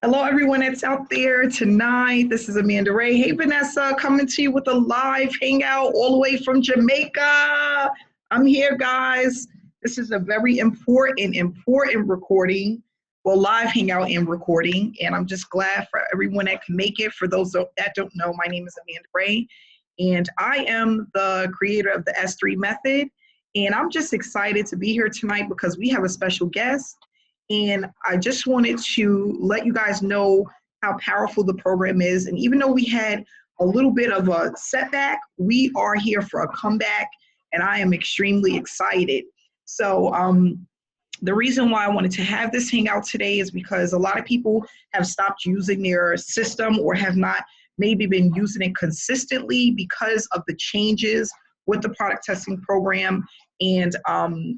Hello, everyone that's out there tonight. This is Amanda Ray. Hey, Vanessa, coming to you with a live hangout all the way from Jamaica. I'm here, guys. This is a very important recording, well, live hangout and recording. And I'm just glad for everyone that can make it. For those that don't know, my name is Amanda Ray, and I am the creator of the S3 method. And I'm just excited to be here tonight because we have a special guest. And I just wanted to let you guys know how powerful the program is. And even though we had a little bit of a setback, we are here for a comeback, and I am extremely excited. So the reason why I wanted to have this hangout today is because a lot of people have stopped using their system or have not maybe been using it consistently because of the changes with the product testing program. And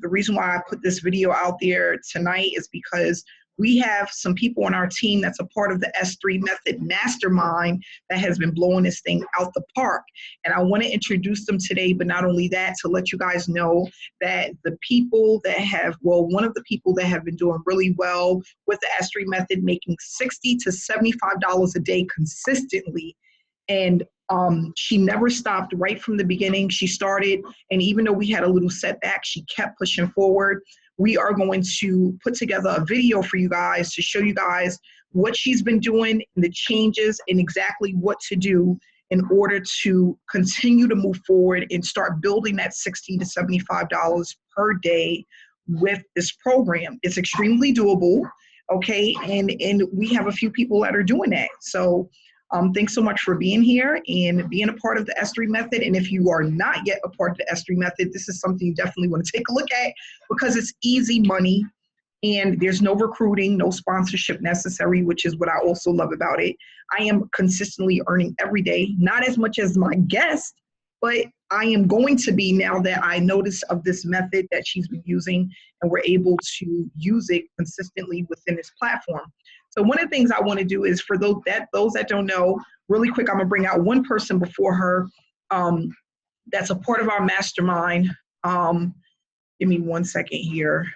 the reason why I put this video out there tonight is because we have some people on our team that's a part of the S3 Method Mastermind that has been blowing this thing out the park. And I want to introduce them today, but not only that, to let you guys know that the people that have, well, one of the people that have been doing really well with the S3 Method, making $60 to $75 a day consistently. And she never stopped right from the beginning. She started, and even though we had a little setback, she kept pushing forward. We are going to put together a video for you guys to show you guys what she's been doing, and the changes, and exactly what to do in order to continue to move forward and start building that $60 to $75 per day with this program. It's extremely doable, okay? And we have a few people that are doing that. So thanks so much for being here and being a part of the S3 Method. And if you are not yet a part of the S3 Method, this is something you definitely want to take a look at because it's easy money and there's no recruiting, no sponsorship necessary, which is what I also love about it. I am consistently earning every day, not as much as my guest, but I am going to be now that I noticed of this method that she's been using and we're able to use it consistently within this platform. So one of the things I want to do is for those that don't know, really quick, I'm going to bring out one person before her that's a part of our mastermind. Give me 1 second here.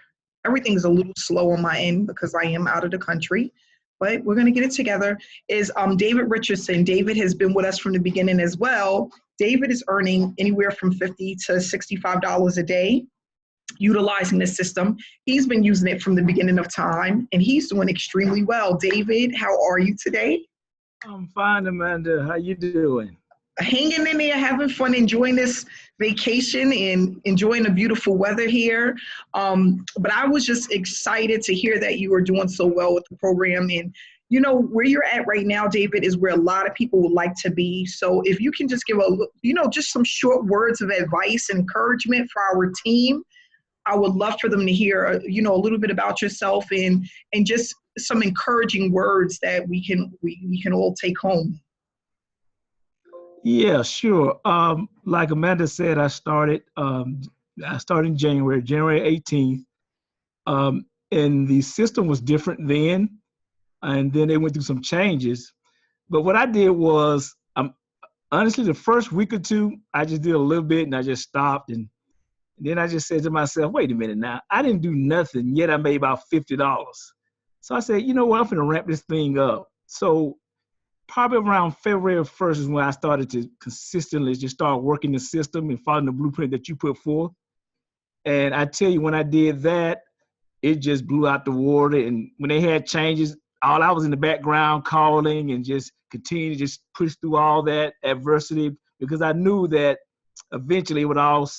Everything's a little slow on my end because I am out of the country, but we're going to get it together. Is David Richardson. David has been with us from the beginning as well. David is earning anywhere from $50 to $65 a day utilizing this system. He's been using it from the beginning of time, and he's doing extremely well. David, how are you today? I'm fine, Amanda. How you doing? Hanging in there, having fun, enjoying this vacation and enjoying the beautiful weather here. But I was just excited to hear that you are doing so well with the program. And you know, where you're at right now, David, is where a lot of people would like to be. So if you can just give just some short words of advice and encouragement for our team, I would love for them to hear, a little bit about yourself and just some encouraging words that we can all take home. Yeah, sure. Like Amanda said, I started in January 18th, and the system was different then, and then they went through some changes. But what I did was, honestly, the first week or two, I just did a little bit, and I just stopped, and then I just said to myself, wait a minute now, I didn't do nothing, yet I made about $50. So I said, you know what, I'm gonna ramp this thing up. So probably around February 1st is when I started to consistently just start working the system and following the blueprint that you put forth. And I tell you, when I did that, it just blew out the water. And when they had changes, all I was in the background calling and just continue to just push through all that adversity because I knew that eventually it would all,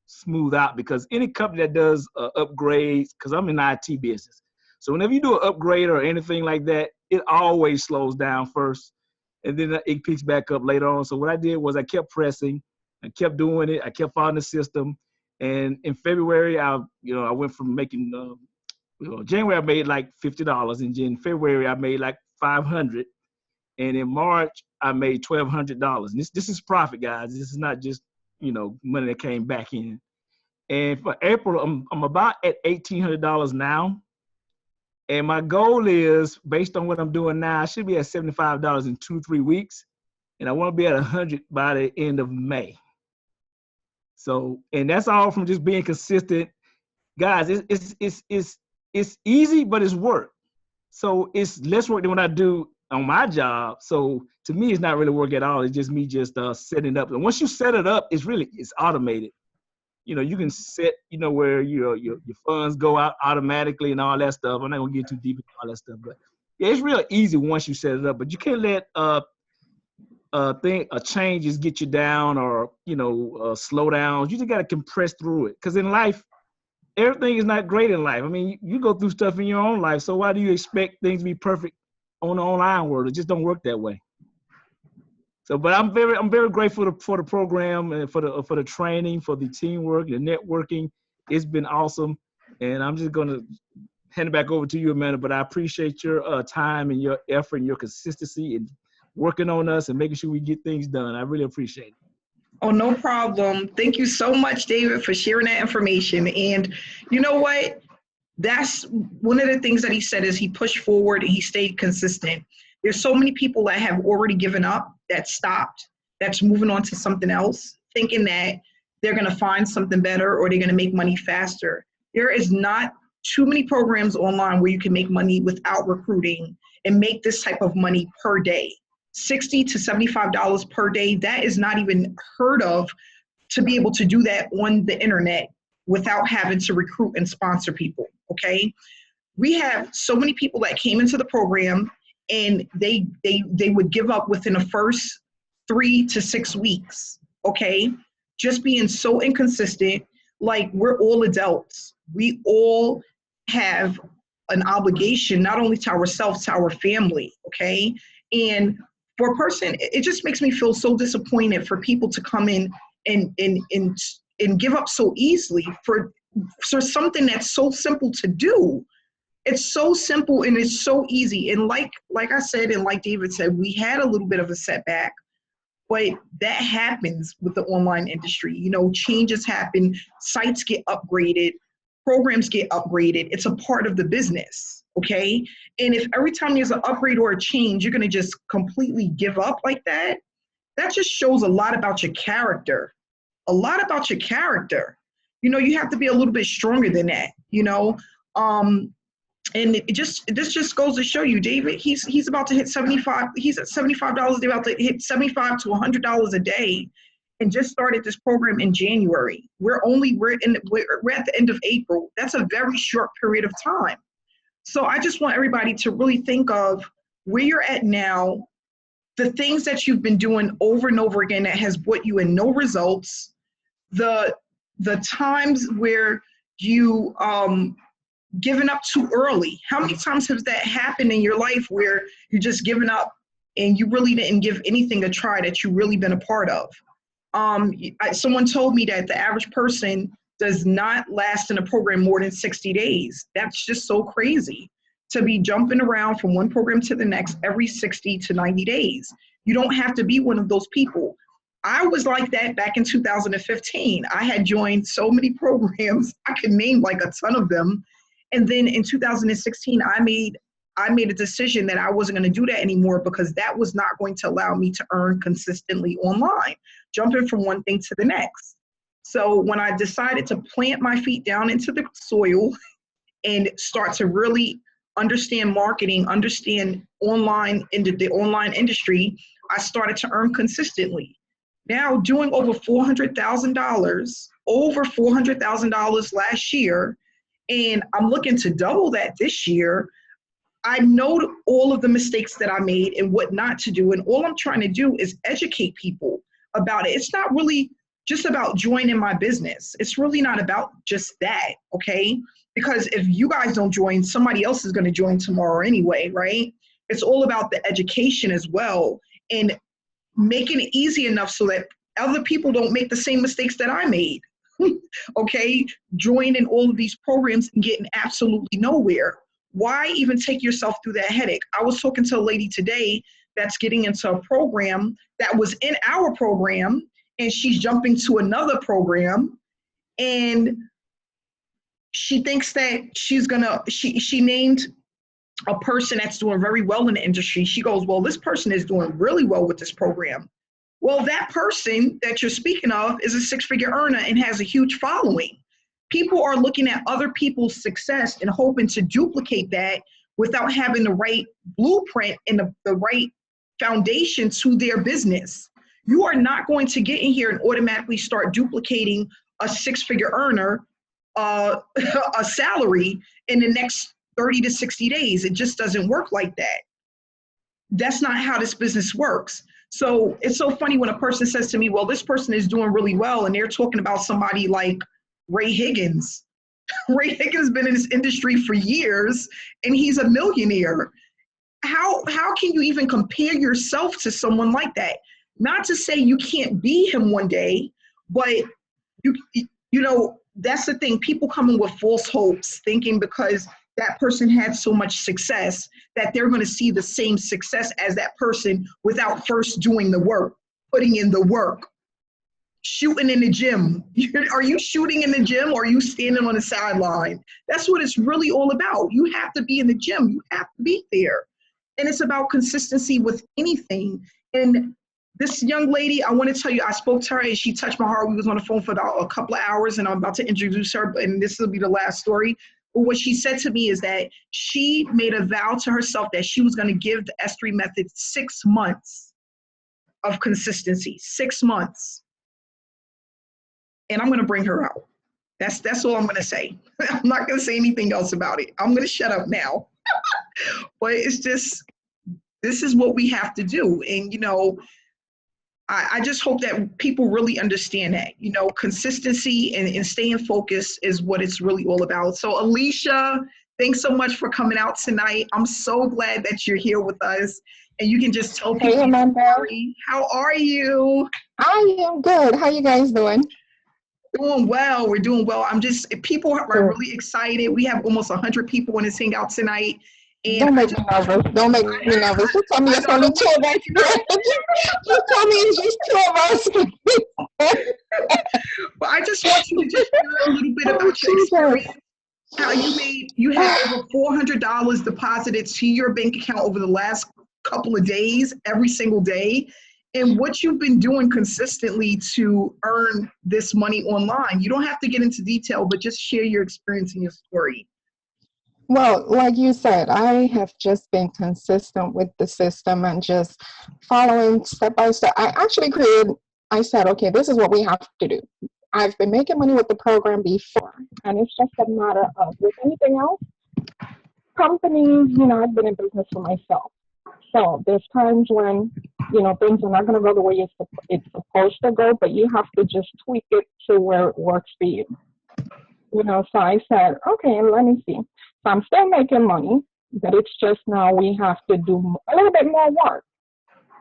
smooth out, because any company that does upgrades, because I'm in the IT business. So whenever you do an upgrade or anything like that, it always slows down first and then it picks back up later on. So what I did was I kept pressing, I kept doing it, I kept following the system. And in February, I went from making, January I made like $50, and in February I made like $500. And in March, I made $1,200. And this is profit, guys. This is not just, money that came back in. And for April, I'm about at $1,800 now. And my goal is, based on what I'm doing now, I should be at $75 in 2-3 weeks. And I want to be at 100 by the end of May. So, and that's all from just being consistent. Guys, it's easy, but it's work. So it's less work than what I do on my job. So to me, it's not really work at all. It's just me just setting it up. And once you set it up, it's automated. You know, you can set, you know, where your funds go out automatically and all that stuff. I'm not gonna get too deep into all that stuff, but yeah, it's real easy once you set it up. But you can't let changes get you down or, you know, slow down. You just gotta compress through it. Because in life, everything is not great in life. I mean, you go through stuff in your own life. So why do you expect things to be perfect on the online world? It just don't work that way. So, but I'm very grateful for the program and for the training, for the teamwork, the networking. It's been awesome, and I'm just gonna hand it back over to you, Amanda. But I appreciate your time and your effort and your consistency in working on us and making sure we get things done. I really appreciate it. Oh, no problem. Thank you so much, David, for sharing that information. And you know what? That's one of the things that he said is he pushed forward and he stayed consistent. There's so many people that have already given up, that stopped, that's moving on to something else, thinking that they're going to find something better or they're going to make money faster. There is not too many programs online where you can make money without recruiting and make this type of money per day. $60 to $75 per day, that is not even heard of to be able to do that on the internet without having to recruit and sponsor people, okay? We have so many people that came into the program and they would give up within the first 3 to 6 weeks, okay? Just being so inconsistent. Like, we're all adults. We all have an obligation, not only to ourselves, to our family, okay? And for a person, it just makes me feel so disappointed for people to come in and give up so easily for something that's so simple to do. It's so simple and it's so easy. And like I said, and like David said, we had a little bit of a setback, but that happens with the online industry. You know, changes happen, sites get upgraded, programs get upgraded. It's a part of the business, okay? And if every time there's an upgrade or a change, you're gonna just completely give up like that, that just shows a lot about your character. A lot about your character. You know, you have to be a little bit stronger than that, you know? And this just goes to show you, David, he's about to hit 75, he's at $75, they're about to hit $75 to $100 a day, and just started this program in January. We're at the end of April. That's a very short period of time. So I just want everybody to really think of where you're at now, the things that you've been doing over and over again that has brought you in no results, the times where you given up too early. How many times has that happened in your life where you just given up and you really didn't give anything a try that you really been a part of? Someone told me that the average person does not last in a program more than 60 days. That's just so crazy to be jumping around from one program to the next every 60 to 90 days. You don't have to be one of those people. I was like that back in 2015. I had joined so many programs, I could name like a ton of them. And then in 2016, I made a decision that I wasn't going to do that anymore because that was not going to allow me to earn consistently online, jumping from one thing to the next. So when I decided to plant my feet down into the soil and start to really understand marketing, understand the online industry, I started to earn consistently. Now doing over $400,000 last year, and I'm looking to double that this year. I know all of the mistakes that I made and what not to do, and all I'm trying to do is educate people about it. It's not really just about joining my business. It's really not about just that, okay? Because if you guys don't join, somebody else is going to join tomorrow anyway, right? It's all about the education as well and making it easy enough so that other people don't make the same mistakes that I made. Okay, joining all of these programs and getting absolutely nowhere. Why even take yourself through that headache? I was talking to a lady today that's getting into a program that was in our program, and she's jumping to another program, and she thinks that she named a person that's doing very well in the industry. She goes, well, this person is doing really well with this program. Well, that person that you're speaking of is a six-figure earner and has a huge following. People are looking at other people's success and hoping to duplicate that without having the right blueprint and the right foundation to their business. You are not going to get in here and automatically start duplicating a six-figure earner a salary in the next 30 to 60 days. It just doesn't work like that. That's not how this business works. So it's so funny when a person says to me, well, this person is doing really well, and they're talking about somebody like Ray Higgins. Ray Higgins has been in this industry for years, and he's a millionaire. How can you even compare yourself to someone like that? Not to say you can't be him one day, but you know, that's the thing. People come in with false hopes, thinking because that person had so much success that they're going to see the same success as that person without first doing the work, putting in the work, shooting in the gym. Are you shooting in the gym, or are you standing on the sideline? That's what it's really all about. You have to be in the gym. You have to be there. And it's about consistency with anything. And this young lady, I want to tell you, I spoke to her and she touched my heart. We was on the phone for about a couple of hours, and I'm about to introduce her, and this will be the last story. But what she said to me is that she made a vow to herself that she was going to give the S3 method 6 months of consistency, 6 months. And I'm going to bring her out. That's all I'm going to say. I'm not going to say anything else about it. I'm going to shut up now. But it's just, this is what we have to do. And, you know, I just hope that people really understand that, you know, consistency and staying focused is what it's really all about. So Alicia, thanks so much for coming out tonight. I'm so glad that you're here with us, and you can just tell people. Hey, Amanda. How are you? I am good. How you guys doing? Doing well. We're doing well. People are really excited. We have almost 100 people in this Hangout tonight. And don't make me nervous. Don't make me nervous. You tell me it's only 2 of us. You tell me it's just 2 of us. But I just want you to just share a little bit about your experience. How you had over $400 deposited to your bank account over the last couple of days, every single day, and what you've been doing consistently to earn this money online. You don't have to get into detail, but just share your experience and your story. Well, like you said, I have just been consistent with the system and just following step by step. I said, okay, this is what we have to do. I've been making money with the program before, and it's just a matter of, with anything else, companies, you know, I've been in business for myself. So there's times when, you know, things are not going to go the way it's supposed to go, but you have to just tweak it to where it works for you. You know, so I said, okay, let me see. So I'm still making money, but it's just now we have to do a little bit more work.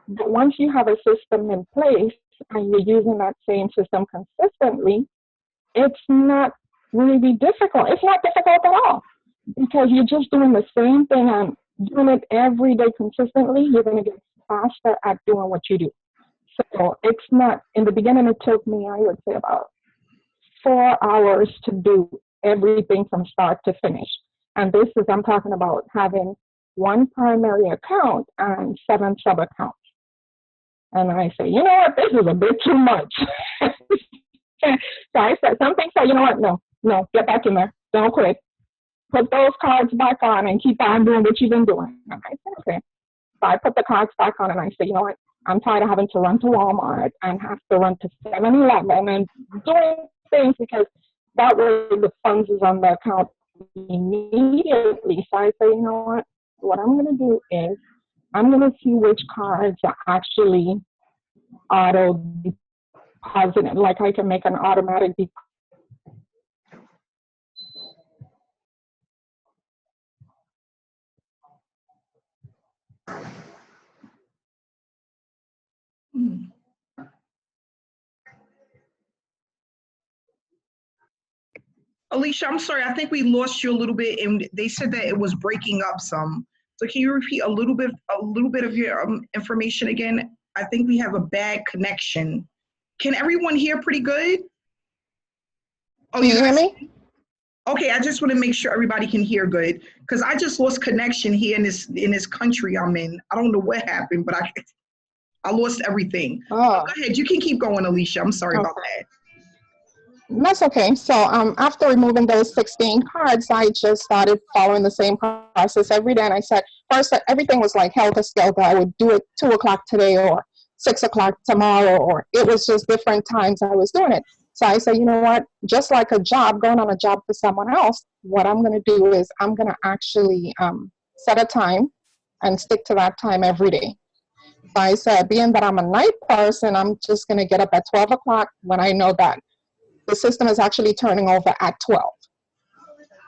But once you have a system in place and you're using that same system consistently, it's not really difficult. It's not difficult at all, because you're just doing the same thing and doing it every day consistently. You're going to get faster at doing what you do. So it's not, in the beginning, it took me, I would say, about 4 hours to do everything from start to finish. And this is, I'm talking about having one primary account and 7 sub-accounts. And I say, you know what, this is a bit too much. So I said, something said, you know what, no, get back in there. Don't quit. Put those cards back on and keep on doing what you've been doing. And I said, okay. So I put the cards back on and I said, you know what, I'm tired of having to run to Walmart and have to run to 7-Eleven and doing things, because that way the funds is on the account immediately. So I say, you know what I'm going to do is I'm going to see which cards are actually auto deposited, like I can make an automatic deposit. Alicia, I'm sorry, I think we lost you a little bit, and they said that it was breaking up some. So can you repeat a little bit of your information again? I think we have a bad connection. Can everyone hear pretty good? Oh, Can you hear me? Okay, I just want to make sure everybody can hear good, because I just lost connection here in this country I'm in. I don't know what happened, but I lost everything. Oh. Go ahead, you can keep going, Alicia. I'm sorry about that. That's okay. So after removing those 16 cards, I just started following the same process every day. And I said, first, everything was like helter-skelter. I would do it 2 o'clock today or 6 o'clock tomorrow, or it was just different times I was doing it. So I said, you know what, just like a job, going on a job for someone else, what I'm going to do is I'm going to actually set a time and stick to that time every day. So I said, being that I'm a night person, I'm just going to get up at 12 o'clock when I know that the system is actually turning over at 12.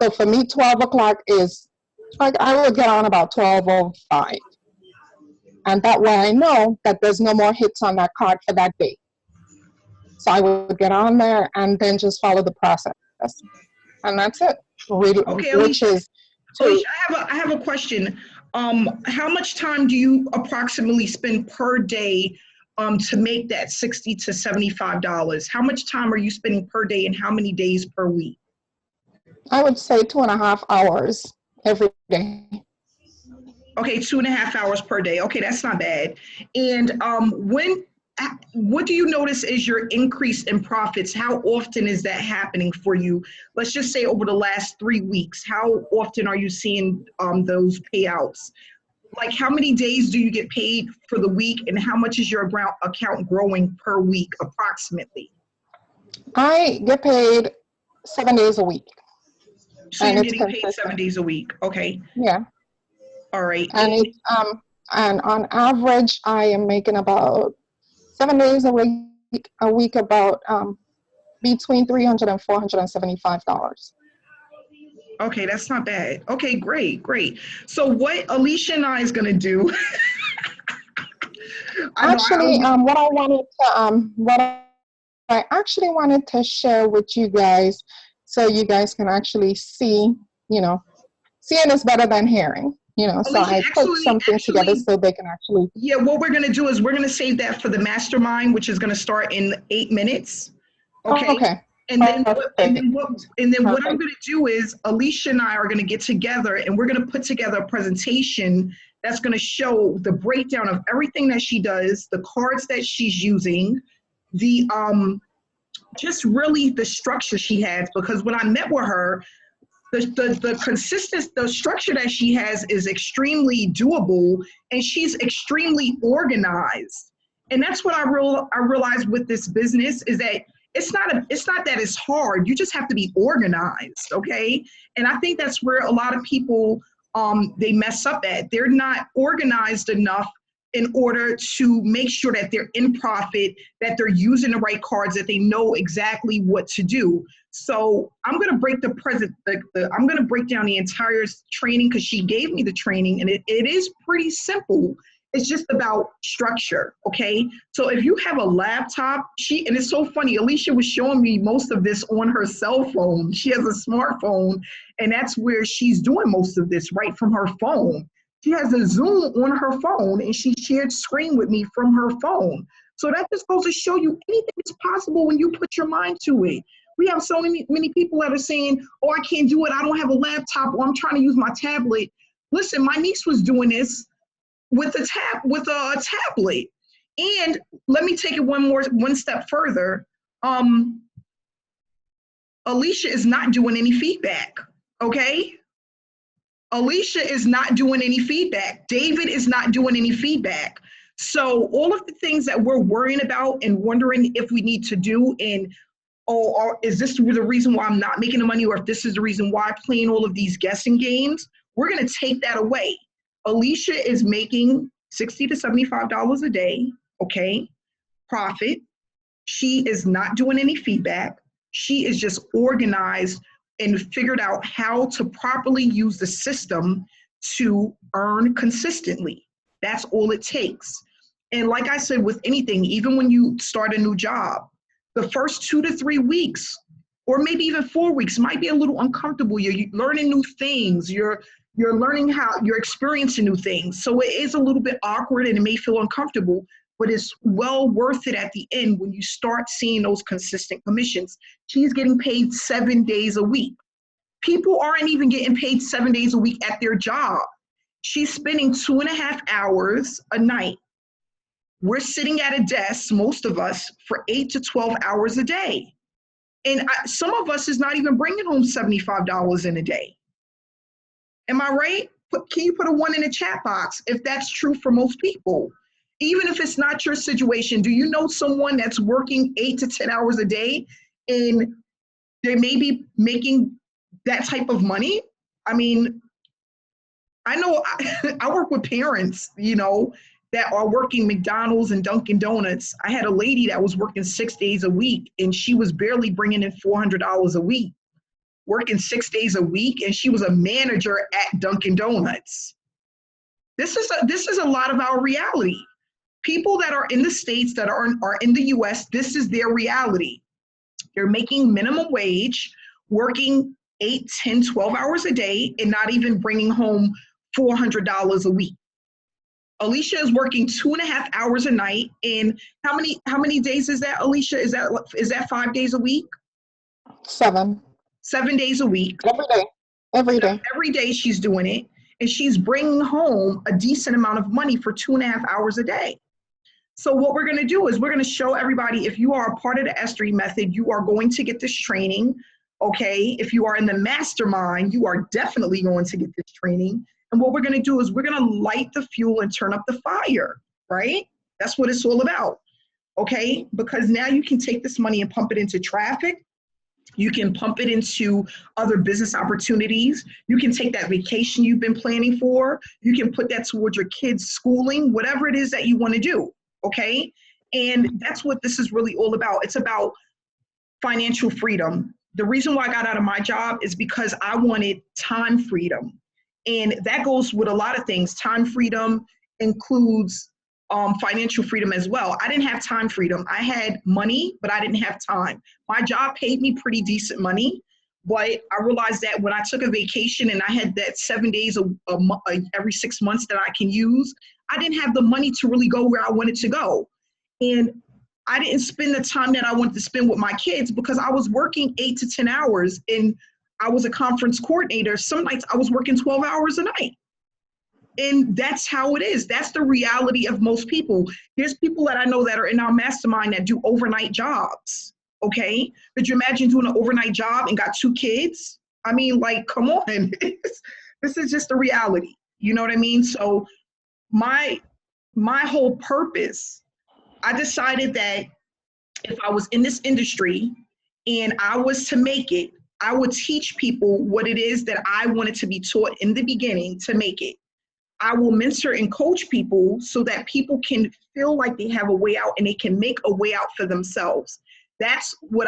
So for me, 12 o'clock is like I will get on about 12:05. And that way I know that there's no more hits on that card for that day. So I would get on there and then just follow the process. And that's it. Okay, Alicia, I have a question. How much time do you approximately spend per day to make that $60 to $75? How much time are you spending per day and how many days per week? I would say 2.5 hours every day. Okay, 2.5 hours per day. Okay, that's not bad. And what do you notice is your increase in profits? How often is that happening for you? Let's just say over the last 3 weeks. How often are you seeing those payouts? Like how many days do you get paid for the week and how much is your account growing per week approximately? I get paid 7 days a week. So you're getting paid 7 days a week. Okay. Yeah. All right. And it's and on average I am making about 7 days a week about between $300 and $475. Okay, that's not bad. Okay, great. So what Alicia and I is gonna do? What I actually wanted to share with you guys, so you guys can actually see, seeing is better than hearing. Alicia, so I put something together so they can actually. Yeah, what we're gonna do is we're gonna save that for the mastermind, which is gonna start in 8 minutes. Okay. Oh, okay. And then what I'm going to do is Alicia and I are going to get together and we're going to put together a presentation that's going to show the breakdown of everything that she does, the cards that she's using, the just really the structure she has. Because when I met with her, the structure that she has is extremely doable and she's extremely organized. And that's what I realized with this business is that it's not that it's hard. You just have to be organized, okay? And I think that's where a lot of people they mess up at. They're not organized enough in order to make sure that they're in profit, that they're using the right cards, that they know exactly what to do. So I'm going to break I'm going to break down the entire training because she gave me the training and it is pretty simple. It's just about structure, okay? So if you have a laptop, and it's so funny, Alicia was showing me most of this on her cell phone. She has a smartphone, and that's where she's doing most of this, right from her phone. She has a Zoom on her phone, and she shared screen with me from her phone. So that just goes to show you anything is possible when you put your mind to it. We have so many people that are saying, oh, I can't do it, I don't have a laptop, or I'm trying to use my tablet. Listen, my niece was doing this with a tablet. And let me take it one step further. Alicia is not doing any feedback, okay? Alicia is not doing any feedback. David is not doing any feedback. So all of the things that we're worrying about and wondering if we need to do or is this the reason why I'm not making the money, or if this is the reason why I'm playing all of these guessing games, we're gonna take that away. Alicia is making $60 to $75 a day, okay, profit. She is not doing any feedback. She is just organized and figured out how to properly use the system to earn consistently. That's all it takes. And like I said, with anything, even when you start a new job, the first 2 to 3 weeks, or maybe even 4 weeks, might be a little uncomfortable. You're learning new things. You're learning how you're experiencing new things. So it is a little bit awkward and it may feel uncomfortable, but it's well worth it at the end when you start seeing those consistent commissions. She's getting paid 7 days a week. People aren't even getting paid 7 days a week at their job. She's spending 2.5 hours a night. We're sitting at a desk, most of us, for 8 to 12 hours a day. And some of us is not even bringing home $75 in a day. Am I right? Can you put a 1 in the chat box if that's true for most people? Even if it's not your situation, do you know someone that's working 8 to 10 hours a day and they may be making that type of money? I mean, I know I work with parents, you know, that are working McDonald's and Dunkin' Donuts. I had a lady that was working 6 days a week and she was barely bringing in $400 a week, working 6 days a week, and she was a manager at Dunkin' Donuts. This is a lot of our reality. People that are in the States, that are in the US, this is their reality. They're making minimum wage, working 8, 10, 12 hours a day, and not even bringing home $400 a week. Alicia is working 2.5 hours a night. And how many days is that, Alicia? Is that 5 days a week? 7. 7 days a week. Every day. Every day she's doing it. And she's bringing home a decent amount of money for 2.5 hours a day. So what we're going to do is we're going to show everybody, if you are a part of the S3 method, you are going to get this training. Okay. If you are in the mastermind, you are definitely going to get this training. And what we're going to do is we're going to light the fuel and turn up the fire, right? That's what it's all about. Okay. Because now you can take this money and pump it into traffic. You can pump it into other business opportunities. You can take that vacation you've been planning for. You can put that towards your kids' schooling, whatever it is that you want to do. Okay. And that's what this is really all about. It's about financial freedom. The reason why I got out of my job is because I wanted time freedom. And that goes with a lot of things. Time freedom includes financial freedom as well. I didn't have time freedom. I had money, but I didn't have time. My job paid me pretty decent money, but I realized that when I took a vacation and I had that 7 days every 6 months that I can use, I didn't have the money to really go where I wanted to go. And I didn't spend the time that I wanted to spend with my kids because I was working 8 to 10 hours and I was a conference coordinator. Some nights I was working 12 hours a night. And that's how it is. That's the reality of most people. There's people that I know that are in our mastermind that do overnight jobs. Okay. Could you imagine doing an overnight job and got 2 kids? I mean, like, come on. This is just the reality. You know what I mean? So my whole purpose, I decided that if I was in this industry and I was to make it, I would teach people what it is that I wanted to be taught in the beginning to make it. I will mentor and coach people so that people can feel like they have a way out and they can make a way out for themselves. That's what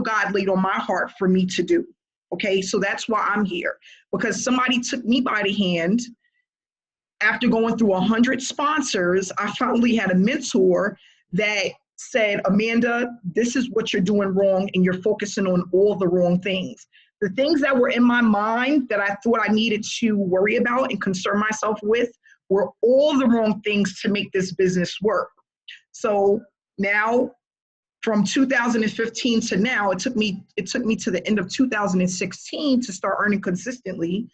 God laid on my heart for me to do. Okay, so that's why I'm here, because somebody took me by the hand. After going through 100 sponsors, I finally had a mentor that said, Amanda, this is what you're doing wrong and you're focusing on all the wrong things. The things that were in my mind that I thought I needed to worry about and concern myself with were all the wrong things to make this business work. So now from 2015 to now, it took me to the end of 2016 to start earning consistently.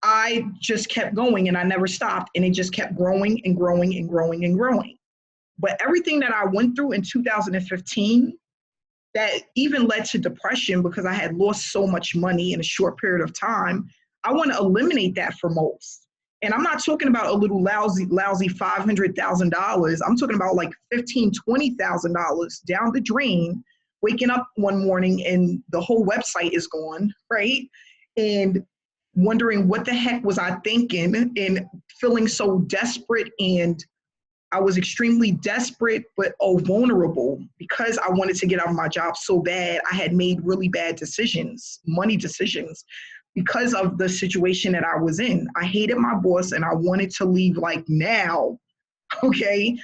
I just kept going and I never stopped, and it just kept growing and growing and growing and growing. But everything that I went through in 2015 that even led to depression because I had lost so much money in a short period of time, I want to eliminate that for most. And I'm not talking about a little lousy $500,000. I'm talking about like $15,000, $20,000 down the drain, waking up one morning and the whole website is gone, right? And wondering what the heck was I thinking, and feeling so desperate. And I was extremely desperate, but vulnerable because I wanted to get out of my job so bad. I had made really bad decisions, money decisions, because of the situation that I was in. I hated my boss and I wanted to leave like now. Okay.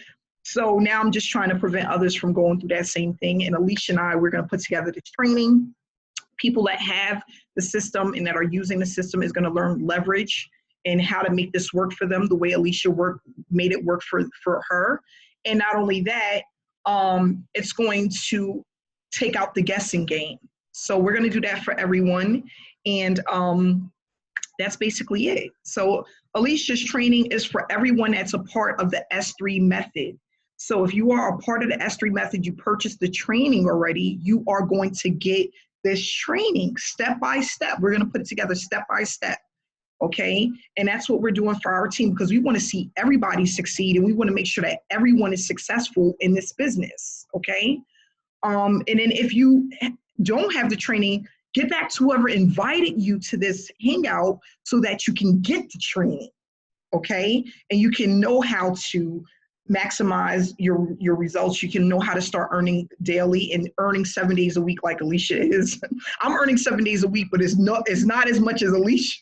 So now I'm just trying to prevent others from going through that same thing. And Alicia and I, we're going to put together this training. People that have the system and that are using the system is going to learn leverage and how to make this work for them the way Alicia made it work for her. And not only that, it's going to take out the guessing game. So we're going to do that for everyone. And that's basically it. So Alicia's training is for everyone that's a part of the S3 method. So if you are a part of the S3 method, you purchased the training already, you are going to get this training step by step. We're going to put it together step by step. Okay. And that's what we're doing for our team, because we want to see everybody succeed, and we want to make sure that everyone is successful in this business. Okay. And then if you don't have the training, get back to whoever invited you to this hangout so that you can get the training. Okay. And you can know how to maximize your results. You can know how to start earning daily and earning 7 days a week like Alicia is. I'm earning 7 days a week, but it's not as much as Alicia.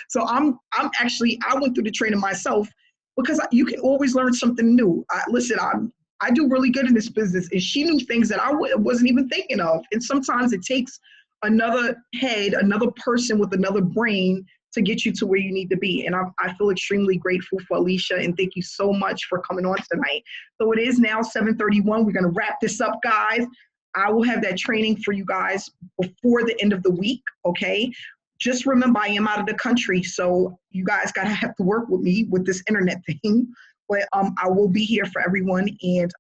So I went through the training myself, because you can always learn something new. I do really good in this business, and she knew things that I wasn't even thinking of. And sometimes it takes another head, another person with another brain to get you to where you need to be. And I feel extremely grateful for Alicia, and thank you so much for coming on tonight. So it is now 7:31. We're going to wrap this up, guys. I will have that training for you guys before the end of the week, okay? Just remember, I am out of the country, so you guys got to have to work with me with this internet thing. But I will be here for everyone, and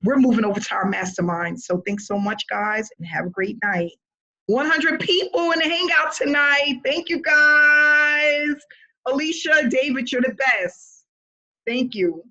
we're moving over to our mastermind. So thanks so much, guys, and have a great night. 100 people in the hangout tonight. Thank you, guys. Alicia, David, you're the best. Thank you.